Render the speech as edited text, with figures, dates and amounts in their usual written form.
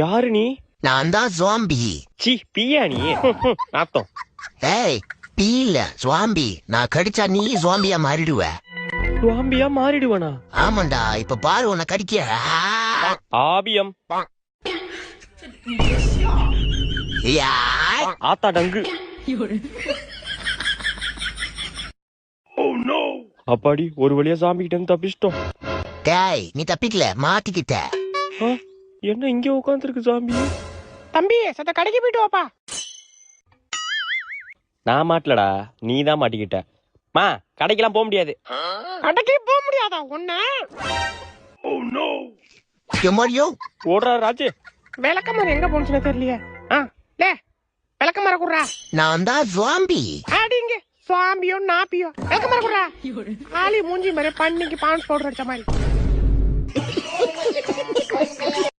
யாரு நீ? நான் தான் ஜாம்பி. சி பியா நீ? நாத்தம். ஏய் பீ இல்ல ஜாம்பி. நான் கடிச்சா நீ ஜாம்பியா மாறிடுவ. சுவாம்பியா மாறிடுவனா? ஆமாண்டா, இப்ப பாரு உன்னை கடிக்க. ஆபியம். யாய். ஆத்தா டங்கு. அப்பாடி ஒரு வழியா சாமி கிட்ட இருந்து தப்பிச்சிட்டோம். டேய் நீ தப்பிக்கல, மாட்டிக்கிட்ட. ஆ, என்ன இங்க உட்காந்துருக்கு சாமி? தம்பி சத்த கடைக்கு போயிட்டு வாப்பா. நான் மாட்டலடா, நீ தான் மாட்டிக்கிட்ட. மா கடைக்கெல்லாம் போக முடியாது. கடைக்கு போக முடியாதா ஒண்ணு? எம்மாடியோ ஓடுறா ராஜு. விளக்கமாறு எங்க போனுச்சுன்னு தெரியலையே. லே விளக்கமாற குடுறா. நான் தான் ஜாம்பி. அடிங்க சுவாம்பியோ நாப்பியோ விளக்கமாற குடுறா. ஆளி மூஞ்சி மாதிரி பண்ணிக்கு பான்ஸ் பவுடர் அடிச்ச மாதிரி.